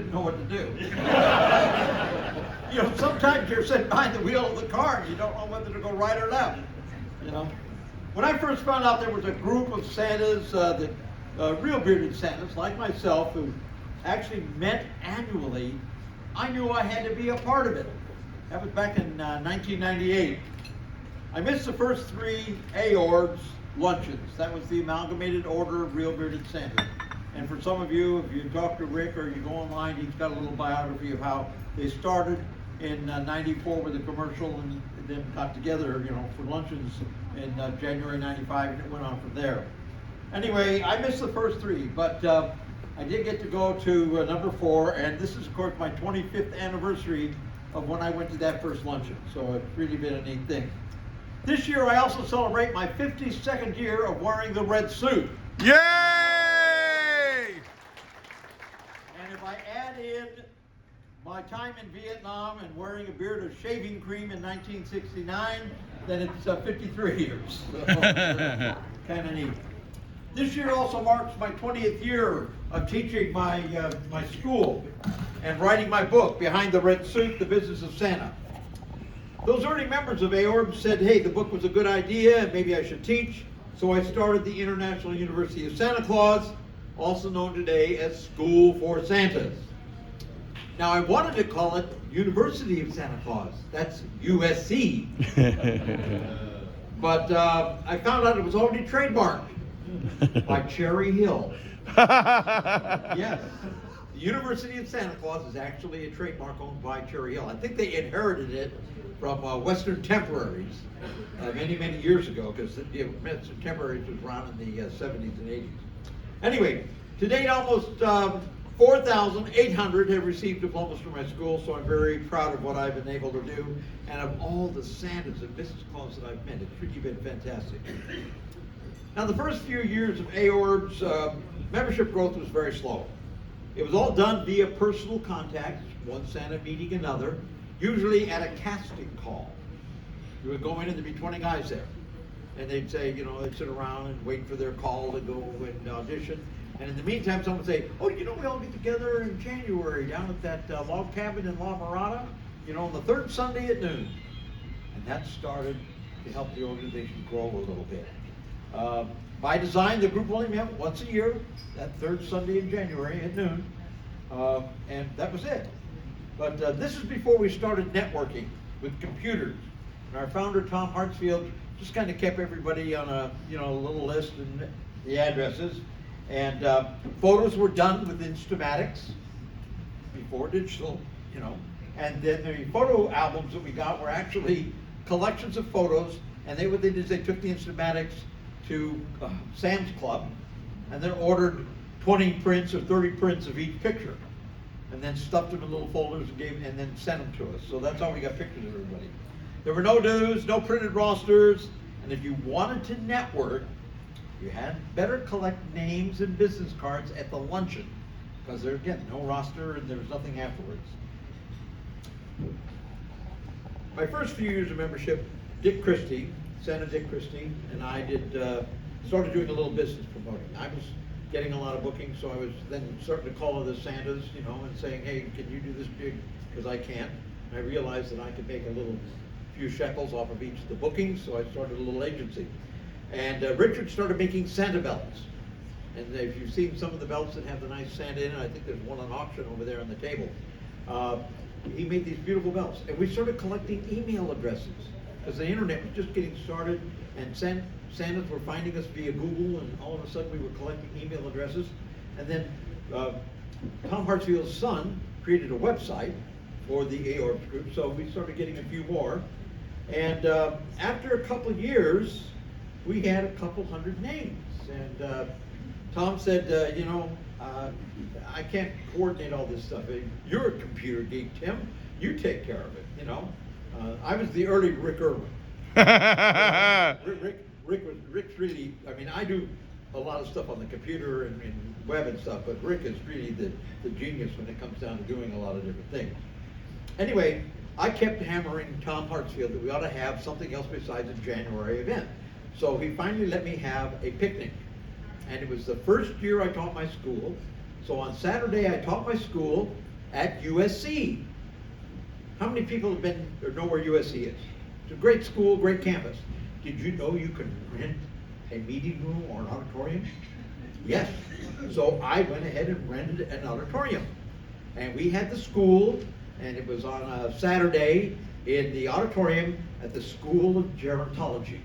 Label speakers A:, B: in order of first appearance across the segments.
A: didn't know what to do. You know, sometimes you're sitting behind the wheel of the car and you don't know whether to go right or left, you know. When I first found out there was a group of Santas, real bearded Santas like myself, who actually met annually, I knew I had to be a part of it. That was back in 1998. I missed the first 3 Aorbs luncheons. That was the Amalgamated Order of Real Bearded Santas. And for some of you, if you talk to Rick or you go online, he's got a little biography of how they started in 94 with a commercial and then got together, you know, for luncheons in January 95, and it went on from there. Anyway, I missed the first 3, but I did get to go to number 4, and this is, of course, my 25th anniversary of when I went to that first luncheon, so it's really been a neat thing. This year, I also celebrate my 52nd year of wearing the red suit.
B: Yay!
A: And if I add in my time in Vietnam and wearing a beard of shaving cream in 1969, then it's 53 years. So, kind of neat. This year also marks my 20th year of teaching my school and writing my book, Behind the Red Suit, The Business of Santa. Those early members of Aorb said, hey, the book was a good idea and maybe I should teach. So I started the International University of Santa Claus, also known today as School for Santas. Now I wanted to call it University of Santa Claus. That's USC. But I found out it was already trademarked by Cherry Hill. Yes. The University of Santa Claus is actually a trademark owned by Cherry Hill. I think they inherited it from Western Temporaries many, many years ago, because Western Temporaries was around in the 70s and 80s. Anyway, to date, almost 4,800 have received diplomas from my school, so I'm very proud of what I've been able to do, and of all the Santas and Mrs. Claus that I've met. It's really been fantastic. Now, the first few years of Aorb's membership growth was very slow. It was all done via personal contact, one Santa meeting another, usually at a casting call. You would go in and there'd be 20 guys there. And they'd say, you know, they'd sit around and wait for their call to go and audition. And in the meantime, someone would say, oh, you know, we all get together in January down at that log cabin in La Mirada, you know, on the 3rd Sunday at noon. And that started to help the organization grow a little bit. By design, the group only met once a year, that 3rd Sunday in January at noon, and that was it. But this is before we started networking with computers. And our founder, Tom Hartsfield, just kind of kept everybody on a little list and the addresses. And photos were done with Instamatics before digital, you know. And then the photo albums that we got were actually collections of photos, and what they did is they took the Instamatics to Sam's Club and then ordered 20 prints or 30 prints of each picture, and then stuffed them in little folders and then sent them to us. So that's how we got pictures of everybody. There were no dues, no printed rosters, and if you wanted to network, you had better collect names and business cards at the luncheon, because there's, again, no roster and there was nothing afterwards. My first few years of membership, Dick Christie, Santa Dick Christie, and I started doing a little business promoting. I was getting a lot of bookings, so I was then starting to call other Santas, you know, and saying, hey, can you do this gig? Because I can't. And I realized that I could make a few shekels off of each of the bookings, so I started a little agency. And Richard started making Santa belts. And if you've seen some of the belts that have the nice Santa in it, I think there's one on auction over there on the table. He made these beautiful belts. And we started collecting email addresses, because the internet was just getting started, and Santas were finding us via Google, and all of a sudden we were collecting email addresses. And then Tom Hartsfield's son created a website for the Aorbs group, so we started getting a few more. And after a couple of years, we had a couple hundred names. And Tom said, you know, I can't coordinate all this stuff. You're a computer geek, Tim. You take care of it, you know. I was the early Rick Irwin. Rick's really, I mean, I do a lot of stuff on the computer and web and stuff, but Rick is really the genius when it comes down to doing a lot of different things. Anyway, I kept hammering Tom Hartsfield that we ought to have something else besides a January event. So he finally let me have a picnic. And it was the first year I taught my school. So on Saturday I taught my school, at USC. How many people have been or know where USC is? It's a great school, great campus. Did you know you can rent a meeting room or an auditorium? Yes. So I went ahead and rented an auditorium. And we had the school, and it was on a Saturday in the auditorium at the School of Gerontology.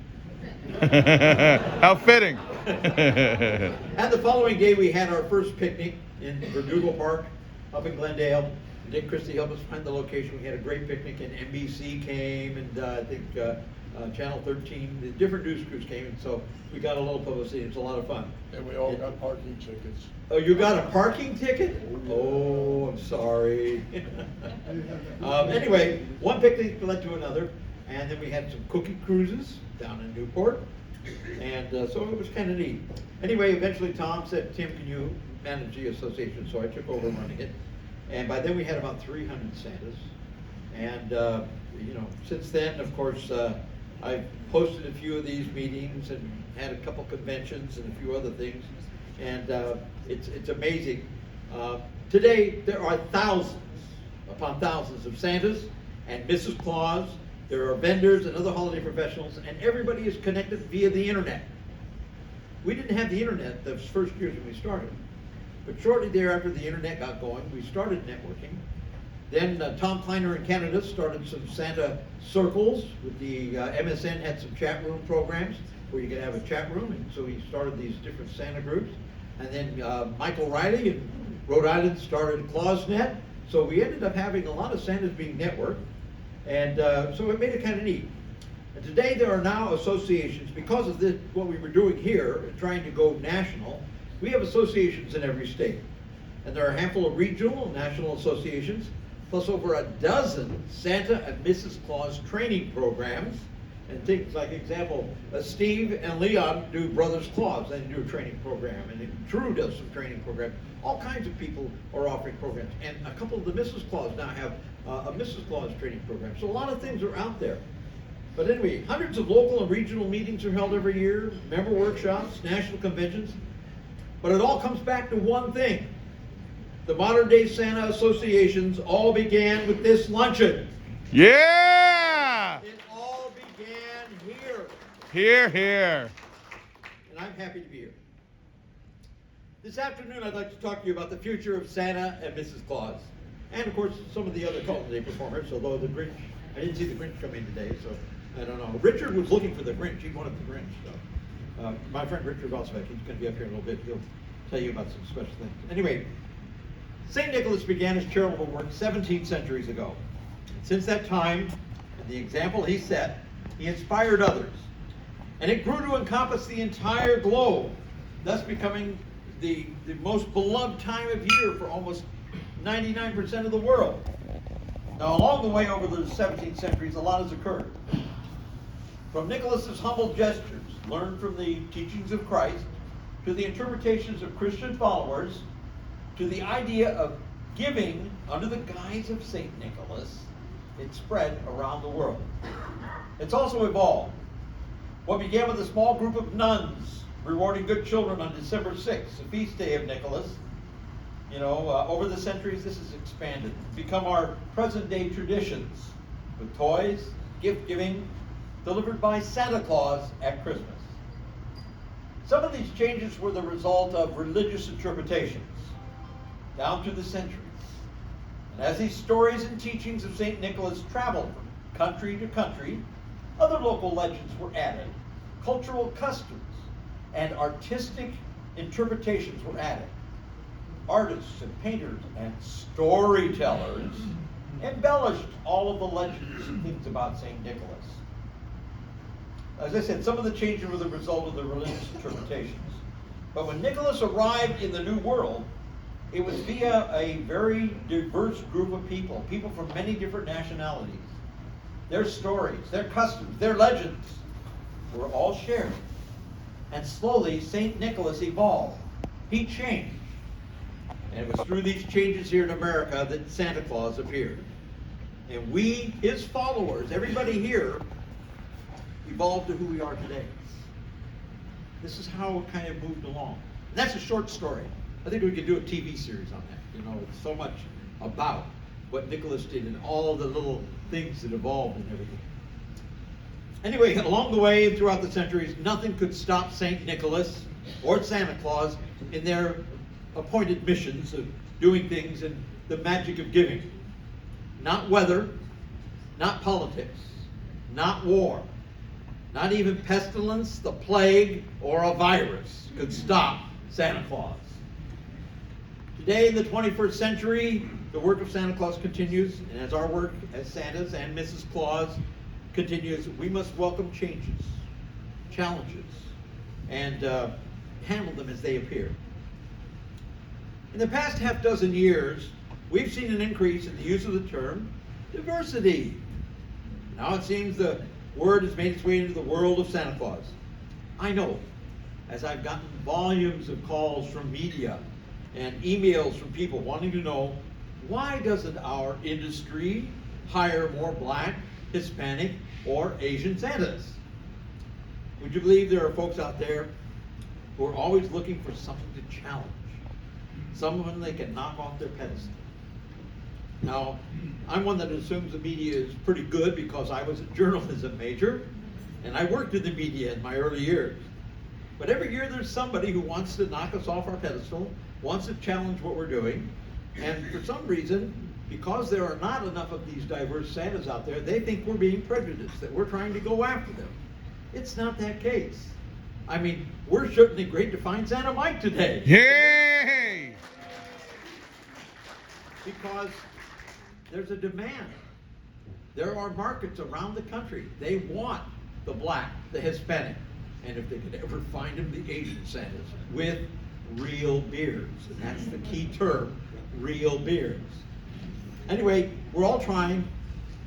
B: How fitting.
A: And the following day we had our first picnic in Verdugo Park up in Glendale. Dick Christie helped us find the location. We had a great picnic, and NBC came, and I think Channel 13, the different news crews came, and so we got a little publicity. It was a lot of fun.
C: And we all got parking tickets.
A: Oh, you got a parking ticket? Oh, I'm sorry. Anyway, one picnic led to another, and then we had some cookie cruises down in Newport, and so it was kind of neat. Anyway, eventually Tom said, Tim, can you manage the association? So I took over running it, and by then we had about 300 Santas, and you know, since then, of course, I've hosted a few of these meetings and had a couple conventions and a few other things, and it's amazing. Today there are thousands upon thousands of Santas and Mrs. Claus. There are vendors and other holiday professionals, and everybody is connected via the internet. We didn't have the internet the first years when we started, but shortly thereafter the internet got going. We started networking. Then Tom Kleiner in Canada started some Santa circles with the MSN had some chat room programs where you could have a chat room, and so he started these different Santa groups. And then Michael Riley in Rhode Island started ClausNet. So we ended up having a lot of Santas being networked, and so it made it kind of neat. And today there are now associations, because of this, what we were doing here, and trying to go national, we have associations in every state. And there are a handful of regional and national associations, plus over a dozen Santa and Mrs. Claus training programs. And things like, example, Steve and Leon do Brothers Claus, they do a training program, and Drew does some training programs. All kinds of people are offering programs, and a couple of the Mrs. Claus now have a Mrs. Claus training program. So a lot of things are out there. But anyway, hundreds of local and regional meetings are held every year, member workshops, national conventions, but it all comes back to one thing. The modern day Santa associations all began with this luncheon.
B: Yeah!
A: It all began here.
B: Here, here.
A: And I'm happy to be here. This afternoon I'd like to talk to you about the future of Santa and Mrs. Claus. And of course some of the other holiday performers, although the Grinch, I didn't see the Grinch come in today, so I don't know. Richard was looking for the Grinch. He wanted the Grinch. So my friend Richard Rosbeck, he's going to be up here in a little bit. He'll tell you about some special things. Anyway, St. Nicholas began his charitable work 17 centuries ago. And since that time, and the example he set, he inspired others. And it grew to encompass the entire globe, thus becoming the most beloved time of year for almost 99% of the world. Now, along the way over the 17th centuries, a lot has occurred. From Nicholas's humble gestures, learned from the teachings of Christ, to the interpretations of Christian followers, to the idea of giving under the guise of St. Nicholas, it spread around the world. It's also evolved. What began with a small group of nuns rewarding good children on December 6th, the feast day of Nicholas, over the centuries this has expanded, become our present day traditions with toys, gift giving, delivered by Santa Claus at Christmas. Some of these changes were the result of religious interpretations down through the centuries. And as these stories and teachings of St. Nicholas traveled from country to country, other local legends were added, cultural customs and artistic interpretations were added. Artists and painters and storytellers embellished all of the legends and things about St. Nicholas. As I said, some of the changes were the result of the religious interpretations. But when Nicholas arrived in the New World, it was via a very diverse group of people from many different nationalities. Their stories, their customs, their legends were all shared. And slowly, St. Nicholas evolved. He changed. And it was through these changes here in America that Santa Claus appeared. And we, his followers, everybody here, evolved to who we are today. This is how it kind of moved along. And that's a short story. I think we could do a TV series on that. It's so much about what Nicholas did and all the little things that evolved and everything. Anyway, along the way and throughout the centuries, nothing could stop St. Nicholas or Santa Claus in their appointed missions of doing things and the magic of giving. Not weather, not politics, not war, not even pestilence, the plague, or a virus could stop Santa Claus. Today in the 21st century, the work of Santa Claus continues, and as our work as Santas and Mrs. Claus continues, we must welcome changes, challenges, and handle them as they appear. In the past half dozen years, we've seen an increase in the use of the term diversity. Now it seems the word has made its way into the world of Santa Claus. I know, as I've gotten volumes of calls from media and emails from people wanting to know, why doesn't our industry hire more Black, Hispanic, or Asian Santas? Would you believe there are folks out there who are always looking for something to challenge, someone they can knock off their pedestal? Now, I'm one that assumes the media is pretty good because I was a journalism major and I worked in the media in my early years. But every year there's somebody who wants to knock us off our pedestal, wants to challenge what we're doing, and for some reason, because there are not enough of these diverse Santas out there, they think we're being prejudiced, that we're trying to go after them. It's not that case. I mean, we're certainly great to find Santa Mike today.
B: Yay!
A: Because there's a demand. There are markets around the country. They want the Black, the Hispanic, and if they could ever find them, the Asian Santas with real beards. And that's the key term, real beards. Anyway, we're all trying.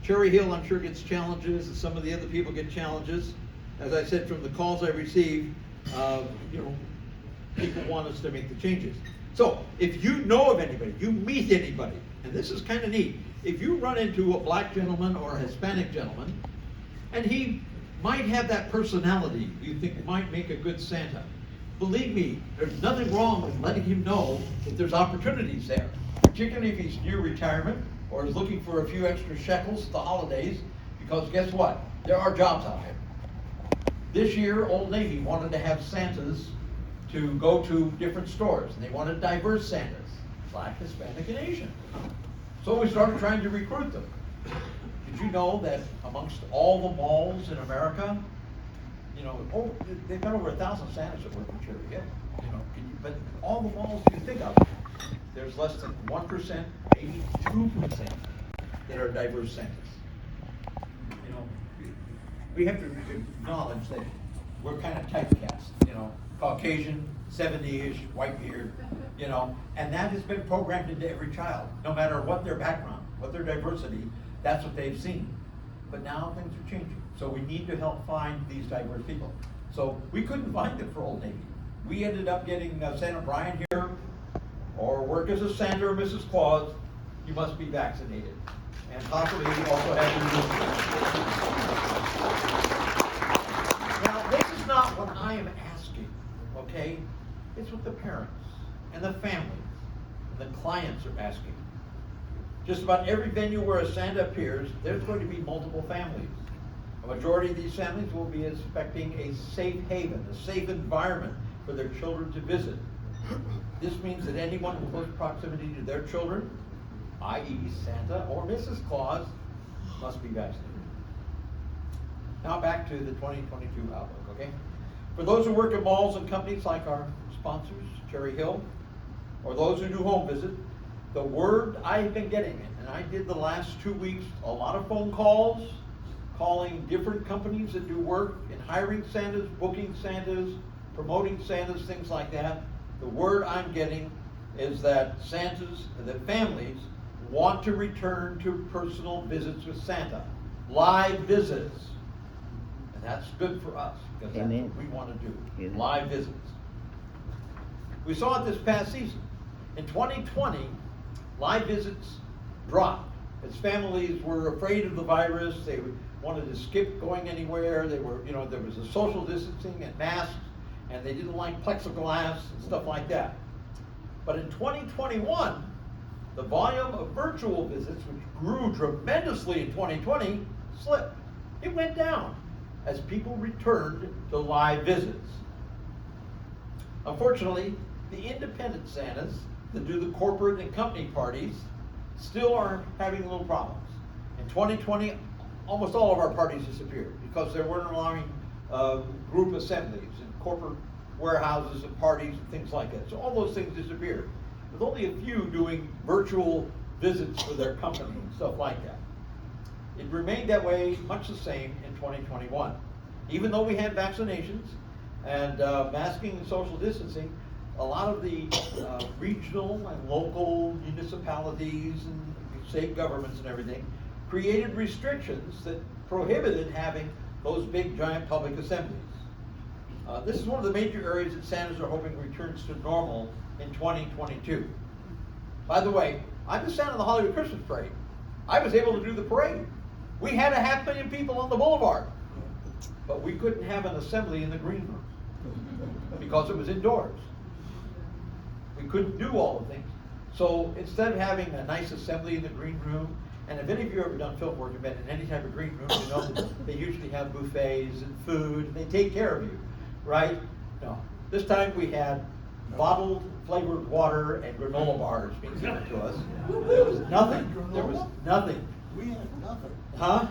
A: Cherry Hill, I'm sure, gets challenges, and some of the other people get challenges. As I said, from the calls I receive, people want us to make the changes. So, if you know of anybody, you meet anybody, and this is kind of neat. If you run into a Black gentleman or a Hispanic gentleman, and he might have that personality you think might make a good Santa, believe me, there's nothing wrong with letting him know that there's opportunities there, particularly if he's near retirement or is looking for a few extra shekels at the holidays, because guess what? There are jobs out there. This year, Old Navy wanted to have Santas to go to different stores, and they wanted diverse Santas, Black, Hispanic, and Asian. So we started trying to recruit them. Did you know that amongst all the malls in America, they've got over 1,000 Santas that work in Cherry Hill. But all the malls you think of, there's less than 1%, maybe 2% that are diverse Santas. We have to acknowledge that we're kind of typecast, Caucasian, 70-ish, white beard, and that has been programmed into every child, no matter what their background, what their diversity, that's what they've seen. But now things are changing, so we need to help find these diverse people. So we couldn't find them for Old Navy. We ended up getting Santa Brian here, or work as a Santa or Mrs. Claus, you must be vaccinated. And possibly also have your Now, this is not what I am asking, okay? It's what the parents and the families and the clients are asking. Just about every venue where a Santa appears, there's going to be multiple families. A majority of these families will be expecting a safe haven, a safe environment for their children to visit. This means that anyone in close proximity to their children, i.e. Santa or Mrs. Claus, must be vaccinated. Now back to the 2022 outlook, okay? For those who work at malls and companies like our sponsors, Cherry Hill, or those who do home visit, the word I've been getting, and I did the last 2 weeks, a lot of phone calls, calling different companies that do work in hiring Santas, booking Santas, promoting Santas, things like that. The word I'm getting is that Santas, that families want to return to personal visits with Santa, live visits. And that's good for us, because that's what we want to do, live visits. We saw it this past season. In 2020, live visits dropped as families were afraid of the virus. They wanted to skip going anywhere. They were, there was a social distancing and masks, and they didn't like plexiglass and stuff like that. But in 2021, the volume of virtual visits, which grew tremendously in 2020, slipped. It went down as people returned to live visits. Unfortunately, the independent Santas that do the corporate and company parties still are having little problems. In 2020, almost all of our parties disappeared because they weren't allowing group assemblies and corporate warehouses and parties and things like that. So all those things disappeared, with only a few doing virtual visits for their company and stuff like that. It remained that way, much the same in 2021. Even though we had vaccinations and masking and social distancing, a lot of the regional and local municipalities and state governments and everything created restrictions that prohibited having those big giant public assemblies. This is one of the major areas that Santas are hoping returns to normal in 2022. By the way, I'm the Santa of the Hollywood Christmas Parade. I was able to do the parade. We had 500,000 people on the boulevard, but we couldn't have an assembly in the green room because it was indoors. We couldn't do all the things. So instead of having a nice assembly in the green room, and if any of you have ever done film work and been in any type of green room, you know that they usually have buffets and food, and they take care of you, right? No. This time we had bottled flavored water and granola bars being given to us. There was nothing. There was nothing.
C: We had nothing.
A: Huh?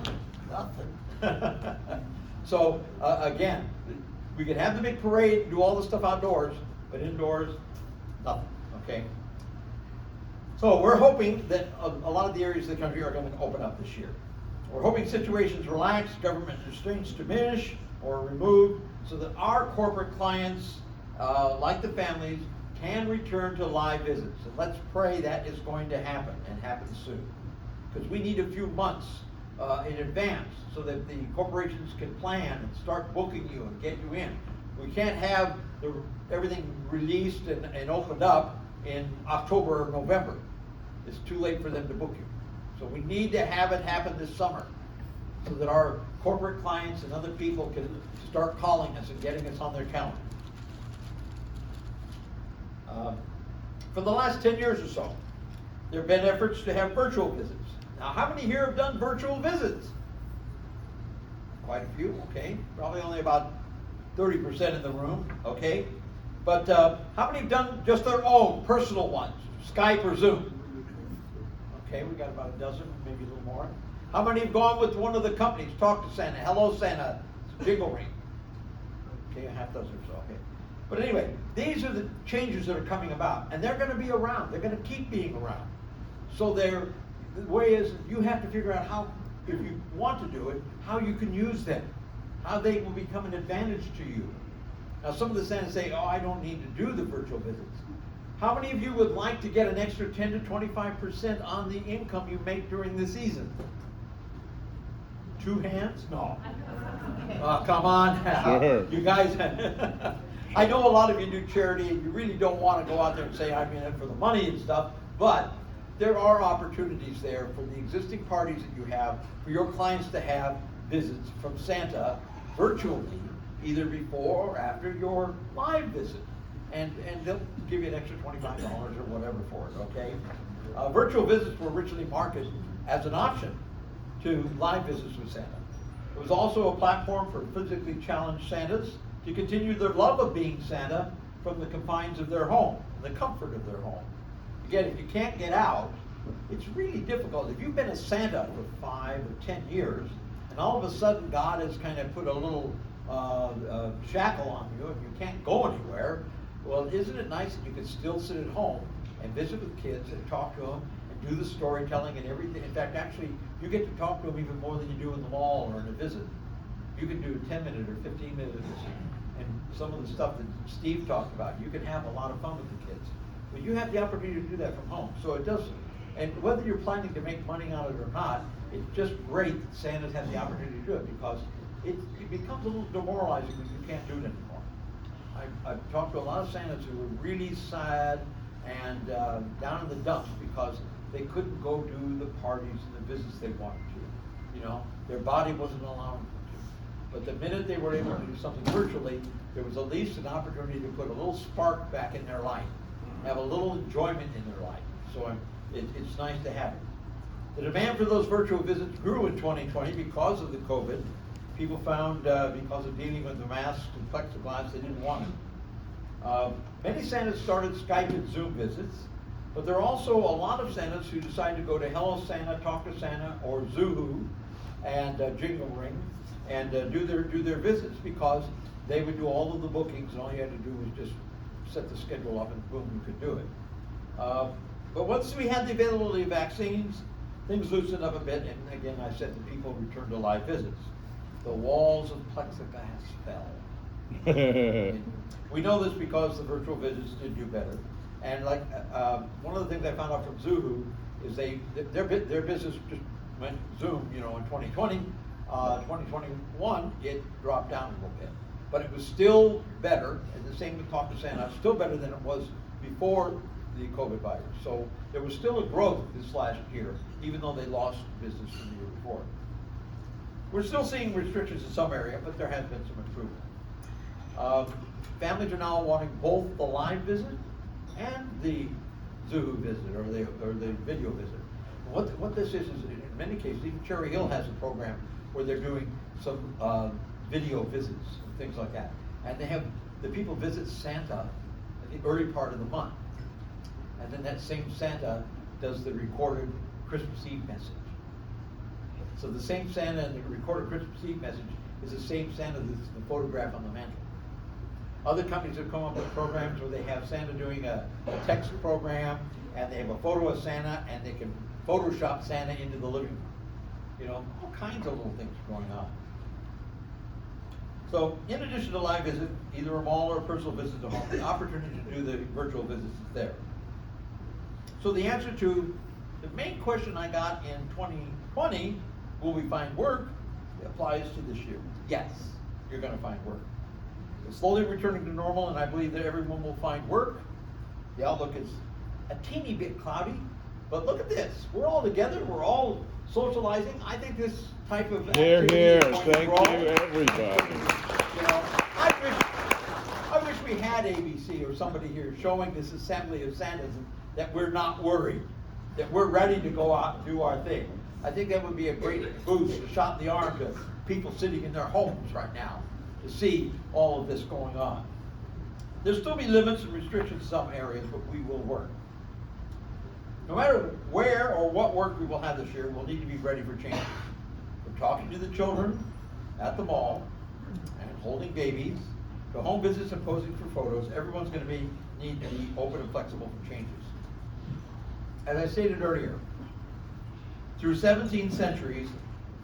C: Nothing.
A: So again, we could have the big parade and do all the stuff outdoors, but indoors, nothing, okay? So we're hoping that a lot of the areas of the country are going to open up this year. We're hoping situations relax, government restraints diminish or removed, so that our corporate clients, like the families, can return to live visits. And let's pray that is going to happen and happen soon. Because we need a few months in advance so that the corporations can plan and start booking you and get you in. We can't have everything released and opened up in October or November. It's too late for them to book you. So we need to have it happen this summer so that our corporate clients and other people can start calling us and getting us on their calendar. For the last 10 years or so, there have been efforts to have virtual visits. Now, how many here have done virtual visits? Quite a few, okay. Probably only about 30% in the room, okay. But how many have done just their own personal ones, Skype or Zoom? Okay, we got about a dozen, maybe a little more. How many have gone with one of the companies, talk to Santa, hello Santa, jingle ring? Okay, a half dozen or so, okay. But anyway, these are the changes that are coming about, and they're going to be around. They're going to keep being around. So the way is, you have to figure out how, if you want to do it, how you can use them, how they will become an advantage to you. Now, some of the Santas say, oh, I don't need to do the virtual visits. How many of you would like to get an extra 10 to 25% on the income you make during the season? 2 hands? No. Oh, come on.
B: Sure.
A: You guys, I know a lot of you do charity and you really don't want to go out there and say I'm in it for the money and stuff, but there are opportunities there for the existing parties that you have, for your clients to have visits from Santa virtually, either before or after your live visit. And they'll give you an extra $25 or whatever for it, okay? Virtual visits were originally marketed as an option to live visits with Santa. It was also a platform for physically challenged Santas to continue their love of being Santa from the confines of their home, the comfort of their home. Again, if you can't get out, it's really difficult. If you've been a Santa for 5 or 10 years, and all of a sudden God has kind of put a little shackle on you and you can't go anywhere, well, isn't it nice that you can still sit at home and visit with kids and talk to them and do the storytelling and everything? In fact, actually, you get to talk to them even more than you do in the mall or in a visit. You can do a 10-minute or 15-minute visit. And some of the stuff that Steve talked about, you can have a lot of fun with the kids. But you have the opportunity to do that from home. So it does, and whether you're planning to make money on it or not, it's just great that Santa's had the opportunity to do it, because it becomes a little demoralizing when you can't do it anymore. I've talked to a lot of Santas who were really sad and down in the dumps because they couldn't go do the parties and the visits they wanted to. You know, their body wasn't allowing them to. But the minute they were able to do something virtually, there was at least an opportunity to put a little spark back in their life, have a little enjoyment in their life. So it's nice to have it. The demand for those virtual visits grew in 2020 because of the COVID. People found, because of dealing with the masks and plexiglass, they didn't want it. Many Santas started Skype and Zoom visits, but there are also a lot of Santas who decide to go to Hello Santa, Talk to Santa, or Zoohoo, and Jingle Ring, and do their visits, because they would do all of the bookings, and all you had to do was just set the schedule up, and boom, you could do it. But once we had the availability of vaccines, things loosened up a bit, and again, I said the people returned to live visits. The walls of plexiglass fell. We know this because the virtual visits did do better. And like one of the things I found out from Zoohoo is their business just went Zoom, in 2020. 2021, it dropped down a little bit. But it was still better, and the same with Talk to Santa, still better than it was before the COVID virus. So there was still a growth this last year, even though they lost business from the year before. We're still seeing restrictions in some area, but there has been some improvement. Families are now wanting both the live visit and the Zoohoo visit, or the video visit. What this is in many cases, even Cherry Hill has a program where they're doing some video visits and things like that. And they have the people visit Santa in the early part of the month. And then that same Santa does the recorded Christmas Eve message. So the same Santa and the recorded Christmas Eve message is the same Santa that's the photograph on the mantle. Other companies have come up with programs where they have Santa doing a text program, and they have a photo of Santa, and they can Photoshop Santa into the living room. All kinds of little things going on. So in addition to live visit, either a mall or a personal visit to home, the opportunity to do the virtual visits is there. So the answer to the main question I got in 2020, will we find work, applies to this year. Yes, you're going to find work. It's slowly returning to normal, and I believe that everyone will find work. The outlook is a teeny bit cloudy, but look at this. We're all together. We're all socializing. I think this type of activity
B: Here,
A: is going to
B: thank
A: grow.
B: you, everybody.
A: I wish we had ABC or somebody here showing this assembly of Santas that we're not worried, that we're ready to go out and do our thing. I think that would be a great boost, a shot in the arm to people sitting in their homes right now to see all of this going on. There'll still be limits and restrictions in some areas, but we will work. No matter where or what work we will have this year, we'll need to be ready for changes. From talking to the children at the mall and holding babies, to home visits and posing for photos, everyone's going to need to be open and flexible for changes. As I stated earlier, through 17 centuries,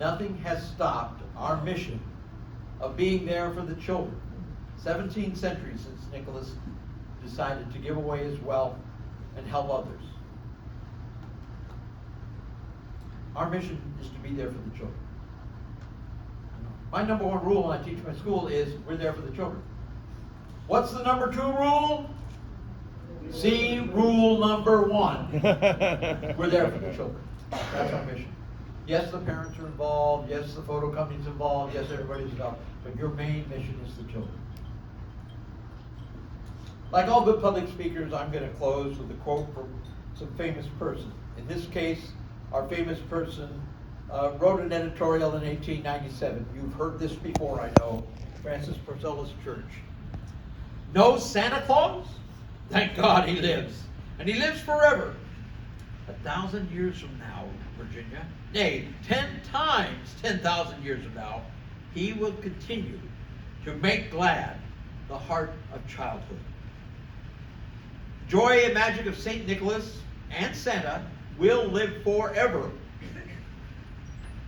A: nothing has stopped our mission of being there for the children. 17 centuries since Nicholas decided to give away his wealth and help others. Our mission is to be there for the children. My number one rule when I teach my school is we're there for the children. What's the number 2 rule? See rule number 1. We're there for the children. That's our mission. Yes, the parents are involved. Yes, the photo company's involved. Yes, everybody's involved. But your main mission is the children. Like all good public speakers, I'm going to close with a quote from some famous person. In this case, our famous person wrote an editorial in 1897. You've heard this before, I know. Francis Purcell's Church. No Santa Claus? Thank God he lives. And he lives forever. 1,000 years from now, Virginia, nay, 10 times 10,000 years from now, he will continue to make glad the heart of childhood. Joy and magic of St. Nicholas and Santa will live forever.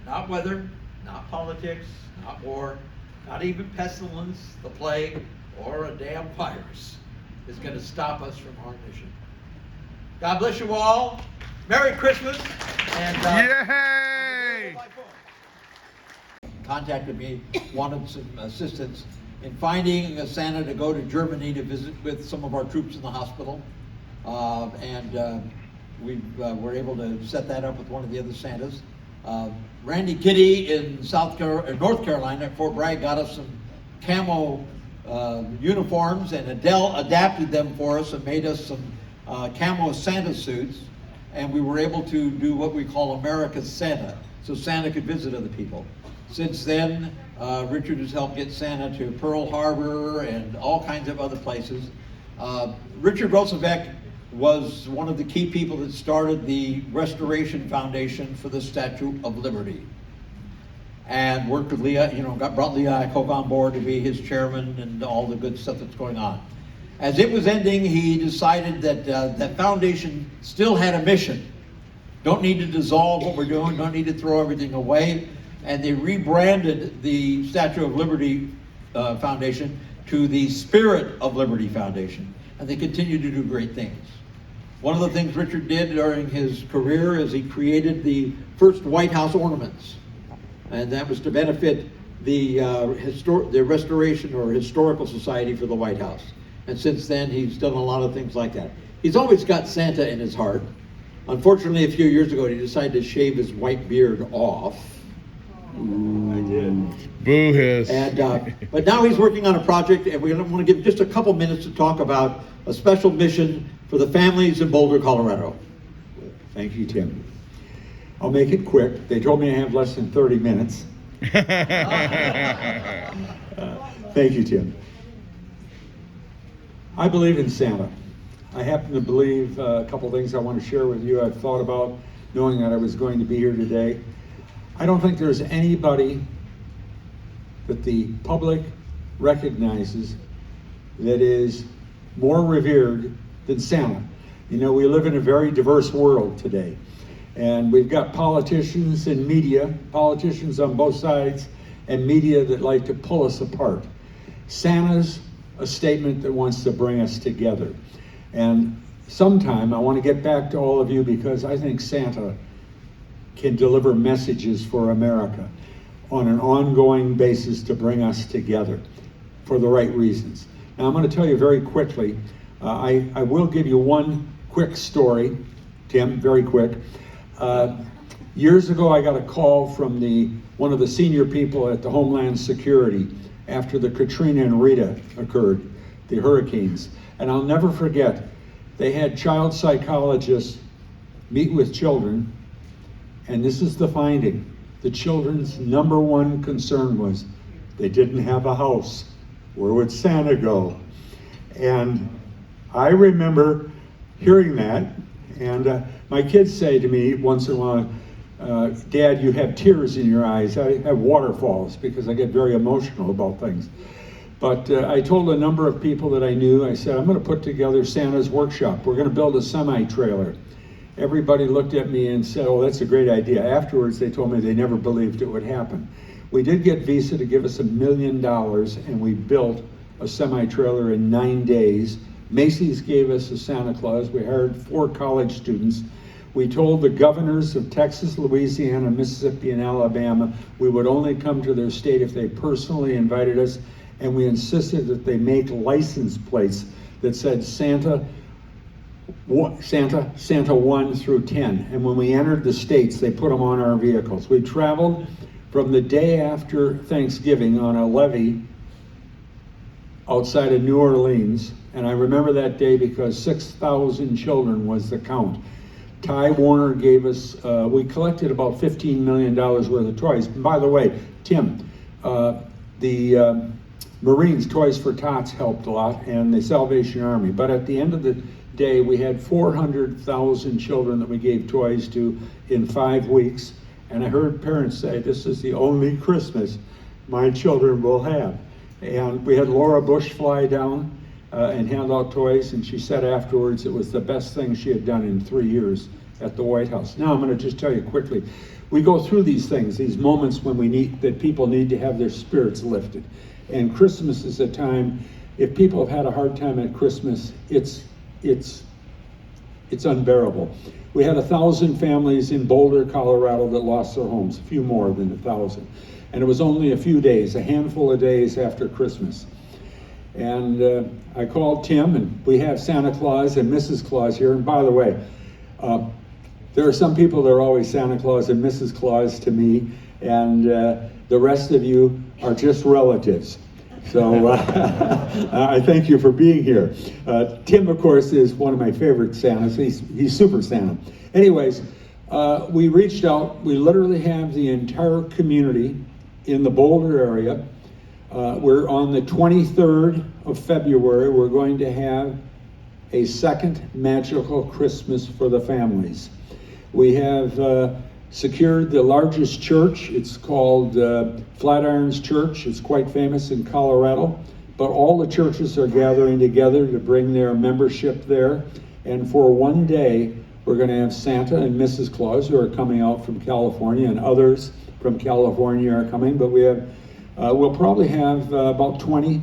A: Not weather, not politics, not war, not even pestilence, the plague, or a damn virus is going to stop us from our mission. God bless you all. Merry Christmas. And
B: Yay!
A: Contacted me, wanted some assistance in finding a Santa to go to Germany to visit with some of our troops in the hospital. We were able to set that up with one of the other Santas. Randy Kitty in North Carolina at Fort Bragg got us some camo uniforms, and Adele adapted them for us and made us some camo Santa suits. and we were able to do what we call America's Santa, so Santa could visit other people. Since then, Richard has helped get Santa to Pearl Harbor and all kinds of other places. Richard Rosenbeck was one of the key people that started the Restoration Foundation for the Statue of Liberty, and worked with Leah, brought Leah Iacocca on board to be his chairman and all the good stuff that's going on. As it was ending, he decided that that foundation still had a mission. Don't need to dissolve what we're doing, don't need to throw everything away. And they rebranded the Statue of Liberty Foundation to the Spirit of Liberty Foundation. And they continue to do great things. One of the things Richard did during his career is he created the first White House ornaments. And that was to benefit the Restoration or Historical Society for the White House. And since then, he's done a lot of things like that. He's always got Santa in his heart. Unfortunately, a few years ago, he decided to shave his white beard off. I did.
B: Boo hiss.
A: And, but now he's working on a project, and we want to give just a couple minutes to talk about a special mission for the families in Boulder, Colorado.
D: Thank you, Tim. I'll make it quick. They told me I have less than 30 minutes. Thank you, Tim. I believe in Santa. I happen to believe a couple things I want to share with you. I've thought about knowing that I was going to be here today. I don't think there's anybody that the public recognizes that is more revered than Santa. You know, we live in a very diverse world today. And we've got politicians and media, politicians on both sides, and media that like to pull us apart. Santa's a statement that wants to bring us together. And sometime I want to get back to all of you because I think Santa can deliver messages for America on an ongoing basis to bring us together for the right reasons. Now I'm going to tell you very quickly, I will give you one quick story, Tim, very quick. Years ago I got a call from one of the senior people at the Homeland Security after the Katrina and Rita occurred, the hurricanes. And I'll never forget, they had child psychologists meet with children, and this is the finding. The children's number one concern was they didn't have a house. Where would Santa go? And I remember hearing that, and my kids say to me once in a while, Dad, you have tears in your eyes. I have waterfalls because I get very emotional about things. But I told a number of people that I knew, I said, I'm going to put together Santa's workshop. We're going to build a semi-trailer. Everybody looked at me and said, oh, that's a great idea. Afterwards, they told me they never believed it would happen. We did get Visa to give us $1 million, and we built a semi-trailer in 9 days. Macy's gave us a Santa Claus. We hired 4 college students. We told the governors of Texas, Louisiana, Mississippi, and Alabama we would only come to their state if they personally invited us, and we insisted that they make license plates that said Santa 1 through 10. And when we entered the states, they put them on our vehicles. We traveled from the day after Thanksgiving on a levee outside of New Orleans, and I remember that day because 6,000 children was the count. Ty Warner gave us, we collected about $15 million worth of toys. And by the way, Tim, the Marines Toys for Tots helped a lot, and the Salvation Army. But at the end of the day, we had 400,000 children that we gave toys to in 5 weeks. And I heard parents say, this is the only Christmas my children will have. And we had Laura Bush fly down and hand out toys, and she said afterwards it was the best thing she had done in 3 years at the White House. Now I'm going to just tell you quickly, we go through these things, these moments when that people need to have their spirits lifted. And Christmas is a time, if people have had a hard time at Christmas, it's unbearable. We had 1,000 families in Boulder, Colorado that lost their homes, a few more than 1,000. And it was only a few days, a handful of days after Christmas. And I called Tim, and we have Santa Claus and Mrs. Claus here. And by the way, there are some people that are always Santa Claus and Mrs. Claus to me, and the rest of you are just relatives. So I thank you for being here. Tim, of course, is one of my favorite Santas. He's Super Santa. Anyways, we reached out. We literally have the entire community in the Boulder area. We're on the 23rd of February. We're going to have a second magical Christmas for the families. We have secured the largest church. It's called Flatirons Church. It's quite famous in Colorado. But all the churches are gathering together to bring their membership there. And for one day, we're going to have Santa and Mrs. Claus, who are coming out from California, and others from California are coming. But we have, we'll probably have about 20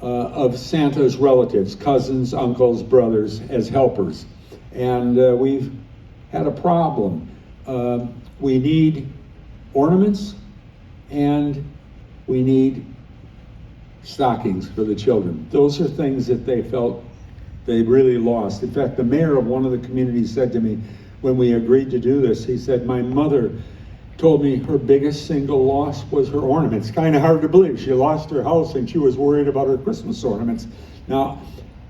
D: of Santa's relatives, cousins, uncles, brothers, as helpers. And we've had a problem. We need ornaments and we need stockings for the children. Those are things that they felt they really lost. In fact, the mayor of one of the communities said to me when we agreed to do this, he said, my mother told me her biggest single loss was her ornaments. Kind of hard to believe. She lost her house and she was worried about her Christmas ornaments. Now,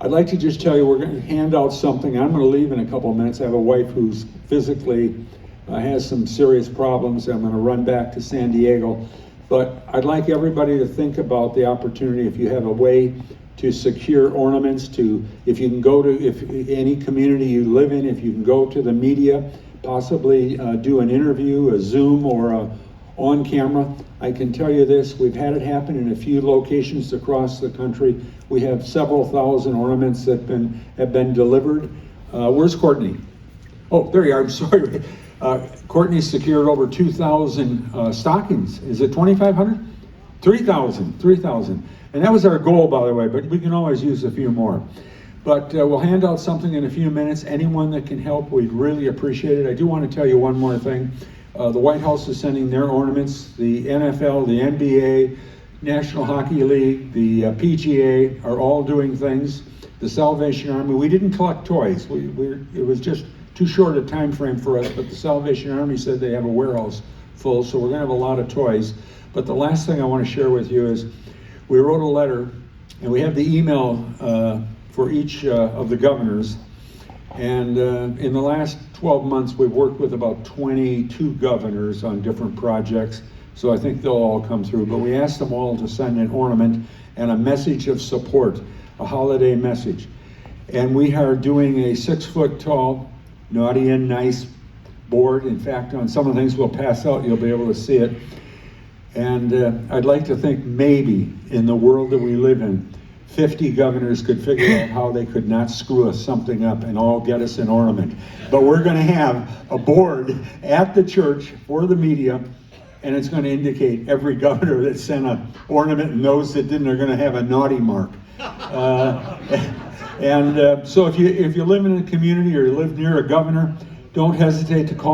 D: I'd like to just tell you, we're going to hand out something. I'm going to leave in a couple of minutes. I have a wife who's physically has some serious problems. I'm going to run back to San Diego. But I'd like everybody to think about the opportunity, if you have a way to secure ornaments, if you can go to, if any community you live in, if you can go to the media, possibly do an interview, a Zoom or on camera. I can tell you this, we've had it happen in a few locations across the country. We have several thousand ornaments that have been delivered. Where's Courtney? Oh, there you are, I'm sorry. Courtney secured over 2,000 stockings. Is it 2,500? 3,000. And that was our goal, by the way, but we can always use a few more. But we'll hand out something in a few minutes. Anyone that can help, we'd really appreciate it. I do want to tell you one more thing. The White House is sending their ornaments. The NFL, the NBA, National Hockey League, the PGA are all doing things. The Salvation Army, we didn't collect toys. It was just too short a time frame for us, but the Salvation Army said they have a warehouse full, so we're going to have a lot of toys. But the last thing I want to share with you is we wrote a letter, and we have the email for each of the governors. And in the last 12 months, we've worked with about 22 governors on different projects, so I think they'll all come through. But we asked them all to send an ornament and a message of support, a holiday message. And we are doing a 6-foot-tall Naughty and Nice board. In fact, on some of the things we'll pass out, you'll be able to see it. And I'd like to think maybe in the world that we live in, 50 governors could figure out how they could not screw us something up and all get us an ornament. But we're going to have a board at the church for the media, and it's going to indicate every governor that sent an ornament, and those that didn't are going to have a naughty mark. So if you live in a community or you live near a governor, don't hesitate to call